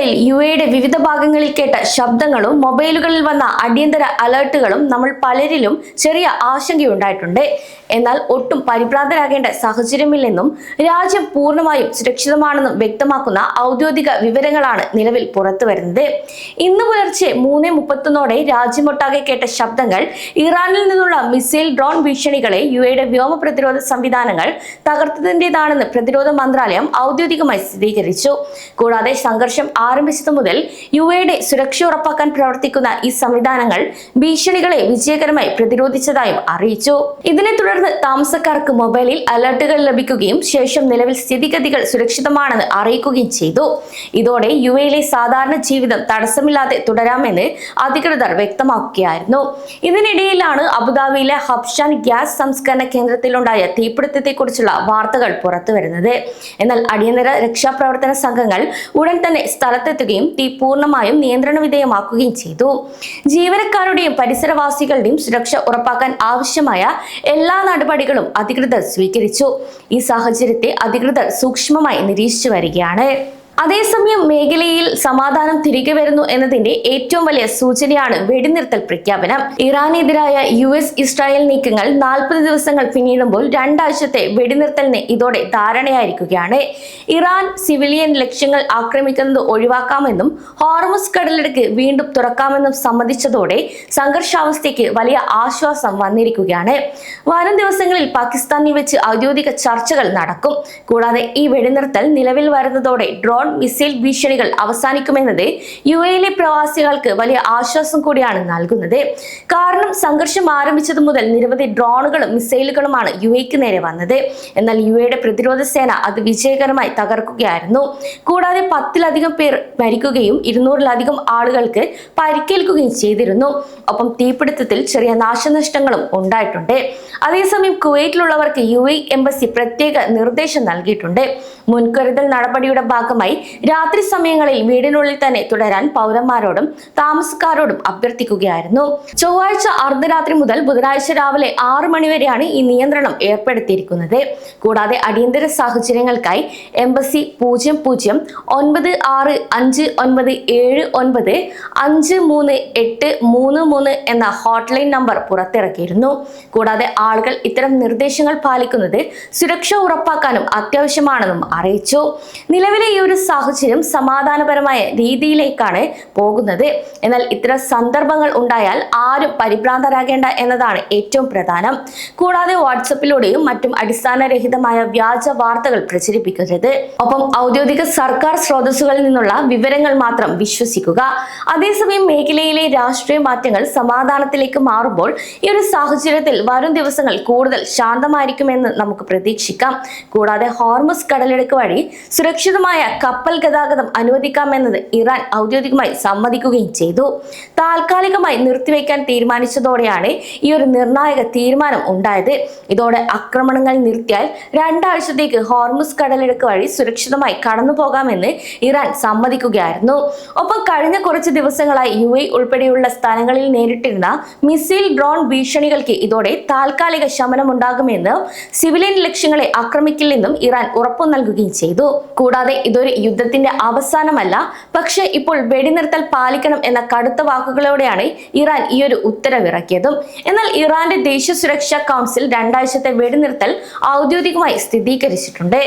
ദിവസങ്ങളിൽ യുടെ വിവിധ ഭാഗങ്ങളിൽ കേട്ട ശബ്ദങ്ങളും മൊബൈലുകളിൽ വന്ന അടിയന്തര അലർട്ടുകളും നമ്മൾ പലരിലും ചെറിയ ആശങ്കയുണ്ടായിട്ടുണ്ട്. എന്നാൽ ഒട്ടും പരിഭ്രാന്തരാകേണ്ട സാഹചര്യമില്ലെന്നും രാജ്യം പൂർണ്ണമായും സുരക്ഷിതമാണെന്നും വ്യക്തമാക്കുന്ന ഔദ്യോഗിക വിവരങ്ങളാണ് നിലവിൽ പുറത്തുവരുന്നത്. ഇന്ന് പുലർച്ചെ 3:31 രാജ്യമൊട്ടാകെ കേട്ട ശബ്ദങ്ങൾ ഇറാനിൽ നിന്നുള്ള മിസൈൽ ഡ്രോൺ ഭീഷണികളെ യുടെ വ്യോമ പ്രതിരോധ സംവിധാനങ്ങൾ തകർത്തതിൻ്റെതാണെന്ന് പ്രതിരോധ മന്ത്രാലയം ഔദ്യോഗികമായി സ്ഥിരീകരിച്ചു. കൂടാതെ സംഘർഷം ആരംഭിച്ചതു മുതൽ യുടെ സുരക്ഷ ഉറപ്പാക്കാൻ പ്രവർത്തിക്കുന്ന ഈ സംവിധാനങ്ങൾ ഭീഷണികളെ വിജയകരമായി പ്രതിരോധിച്ചതായും അറിയിച്ചു. ഇതിനെ തുടർന്ന് താമസക്കാർക്ക് മൊബൈലിൽ അലർട്ടുകൾ ലഭിക്കുകയും ശേഷം നിലവിൽ സ്ഥിതിഗതികൾ സുരക്ഷിതമാണെന്ന് അറിയിക്കുകയും ചെയ്തു. ഇതോടെ യുഎയിലെ സാധാരണ ജീവിതം തടസ്സമില്ലാതെ തുടരാമെന്ന് അധികൃതർ വ്യക്തമാക്കുകയായിരുന്നു. ഇതിനിടയിലാണ് അബുദാബിയിലെ ഹബ്ഷാൻ ഗ്യാസ് സംസ്കരണ കേന്ദ്രത്തിലുണ്ടായ തീപിടുത്തത്തെക്കുറിച്ചുള്ള വാർത്തകൾ പുറത്തുവരുന്നത്. എന്നാൽ അടിയന്തര രക്ഷാപ്രവർത്തന സംഘങ്ങൾ ഉടൻ തന്നെ സ്ഥലത്തെത്തുകയും തീ പൂർണ്ണമായും നിയന്ത്രണ വിധേയമാക്കുകയും ചെയ്തു. ജീവനക്കാരുടെയും പരിസരവാസികളുടെയും സുരക്ഷ ഉറപ്പാക്കാൻ ആവശ്യമായ എല്ലാ നടപടികളും അധികൃതർ സ്വീകരിച്ചു. ഈ സാഹചര്യത്തെ അധികൃതർ സൂക്ഷ്മമായി നിരീക്ഷിച്ചു വരികയാണ്. അതേസമയം മേഖലയിൽ സമാധാനം തിരികെ വരുന്നു എന്നതിന്റെ ഏറ്റവും വലിയ സൂചനയാണ് വെടിനിർത്തൽ പ്രഖ്യാപനം. ഇറാനെതിരായ ഇസ്രായേൽ നീക്കങ്ങൾ 40 ദിവസങ്ങൾ പിന്നിടുമ്പോൾ 2 ആഴ്ചത്തെ വെടിനിർത്തലിന് ഇതോടെ ധാരണയായിരിക്കുകയാണ്. ഇറാൻ സിവിലിയൻ ലക്ഷ്യങ്ങൾ ആക്രമിക്കുന്നത് ഒഴിവാക്കാമെന്നും ഹോർമുസ് കടലിടുക്ക് വീണ്ടും തുറക്കാമെന്നും സമ്മതിച്ചതോടെ സംഘർഷാവസ്ഥയ്ക്ക് വലിയ ആശ്വാസം വന്നിരിക്കുകയാണ്. വരും ദിവസങ്ങളിൽ പാകിസ്ഥാനിൽ വെച്ച് ഔദ്യോഗിക ചർച്ചകൾ നടക്കും. കൂടാതെ ഈ വെടിനിർത്തൽ നിലവിൽ വരുന്നതോടെ ഡ്രോൺ മിസൈൽ ഭീഷണികൾ അവസാനിക്കുമെന്നത് യുഎയിലെ പ്രവാസികൾക്ക് വലിയ ആശ്വാസം കൂടിയാണ് നൽകുന്നത്. കാരണം സംഘർഷം ആരംഭിച്ചതു മുതൽ നിരവധി ഡ്രോണുകളും മിസൈലുകളുമാണ് യുഎക്ക് നേരെ വന്നത്. എന്നാൽ യുടെ പ്രതിരോധ സേന അത് വിജയകരമായി തകർക്കുകയായിരുന്നു. കൂടാതെ 10-ലധികം പേർ മരിക്കുകയും 200-ലധികം ആളുകൾക്ക് പരിക്കേൽക്കുകയും ചെയ്തിരുന്നു. ഒപ്പം തീപിടുത്തത്തിൽ ചെറിയ നാശനഷ്ടങ്ങളും ഉണ്ടായിട്ടുണ്ട്. അതേസമയം കുവൈറ്റിലുള്ളവർക്ക് യുഎഇ എംബസി പ്രത്യേക നിർദ്ദേശം നൽകിയിട്ടുണ്ട്. മുൻകരുതൽ നടപടിയുടെ ഭാഗമായി രാത്രി സമയങ്ങളിൽ വീടിനുള്ളിൽ തന്നെ തുടരാൻ പൗരന്മാരോടും താമസക്കാരോടും അഭ്യർത്ഥിക്കുകയായിരുന്നു. ചൊവ്വാഴ്ച അർദ്ധരാത്രി മുതൽ ബുധനാഴ്ച രാവിലെ 6 മണി വരെയാണ് ഈ നിയന്ത്രണം ഏർപ്പെടുത്തിയിരിക്കുന്നത്. കൂടാതെ അടിയന്തര സാഹചര്യങ്ങൾക്കായി എംബസി 005959795333 എന്ന ഹോട്ട്ലൈൻ നമ്പർ പുറത്തിറക്കിയിരുന്നു. കൂടാതെ ആളുകൾ ഇത്തരം നിർദ്ദേശങ്ങൾ പാലിക്കുന്നത് സുരക്ഷ ഉറപ്പാക്കാനും അത്യാവശ്യമാണെന്നും അറിയിച്ചു. നിലവിലെ ഈ ഒരു സാഹചര്യം സമാധാനപരമായ രീതിയിലേക്കാണ് പോകുന്നത്. എന്നാൽ ഇത്തരം സന്ദർഭങ്ങൾ ഉണ്ടായാൽ ആരും പരിഭ്രാന്തരാകേണ്ട എന്നതാണ് ഏറ്റവും പ്രധാനം. കൂടാതെ വാട്സപ്പിലൂടെയും മറ്റും അടിസ്ഥാനരഹിതമായ വ്യാജ വാർത്തകൾ പ്രചരിപ്പിക്കരുത്. ഒപ്പം ഔദ്യോഗിക സർക്കാർ സ്രോതസ്സുകളിൽ നിന്നുള്ള വിവരങ്ങൾ മാത്രം വിശ്വസിക്കുക. അതേസമയം മേഖലയിലെ രാഷ്ട്രീയ മാറ്റങ്ങൾ സമാധാനത്തിലേക്ക് മാറുമ്പോൾ ഈ ഒരു സാഹചര്യത്തിൽ വരും ദിവസങ്ങൾ കൂടുതൽ ശാന്തമായിരിക്കുമെന്ന് നമുക്ക് പ്രതീക്ഷിക്കാം. കൂടാതെ ഹോർമുസ് കടലിടുക്ക് വഴി സുരക്ഷിതമായ കപ്പൽ ഗതാഗതം അനുവദിക്കാമെന്നത് ഇറാൻ ഔദ്യോഗികമായി സമ്മതിക്കുകയും ചെയ്തു. താൽക്കാലികമായി നിർത്തിവെക്കാൻ തീരുമാനിച്ചതോടെയാണ് ഈ ഒരു നിർണായക തീരുമാനം ഉണ്ടായത്. ഇതോടെ ആക്രമണങ്ങൾ നിർത്തിയാൽ 2 ആഴ്ചത്തേക്ക് ഹോർമുസ് കടലിടുക്ക് വഴി സുരക്ഷിതമായി കടന്നു പോകാമെന്ന് ഇറാൻ സമ്മതിക്കുകയായിരുന്നു. ഒപ്പം കഴിഞ്ഞ കുറച്ച് ദിവസങ്ങളായി യുഎഇ ഉൾപ്പെടെയുള്ള സ്ഥലങ്ങളിൽ നേരിട്ടിരുന്ന മിസൈൽ ഡ്രോൺ ഭീഷണികൾക്ക് ഇതോടെ താൽക്കാലിക ശമനമുണ്ടാകുമെന്ന് സിവിലിയൻ ലക്ഷ്യങ്ങളെ ആക്രമിക്കില്ലെന്നും ഇറാൻ ഉറപ്പു നൽകുകയും ചെയ്തു. കൂടാതെ ഇതൊരു യുദ്ധത്തിന്റെ അവസാനമല്ല, പക്ഷേ ഇപ്പോൾ വെടിനിർത്തൽ പാലിക്കണം എന്ന കടുത്ത വാക്കുകളോടെയാണ് ഇറാൻ ഈ ഒരു ഉത്തരവിറക്കിയതും. എന്നാൽ ഇറാന്റെ ദേശീയ സുരക്ഷാ കൗൺസിൽ 2 ആഴ്ചത്തെ വെടിനിർത്തൽ ഔദ്യോഗികമായി സ്ഥിരീകരിച്ചിട്ടുണ്ട്.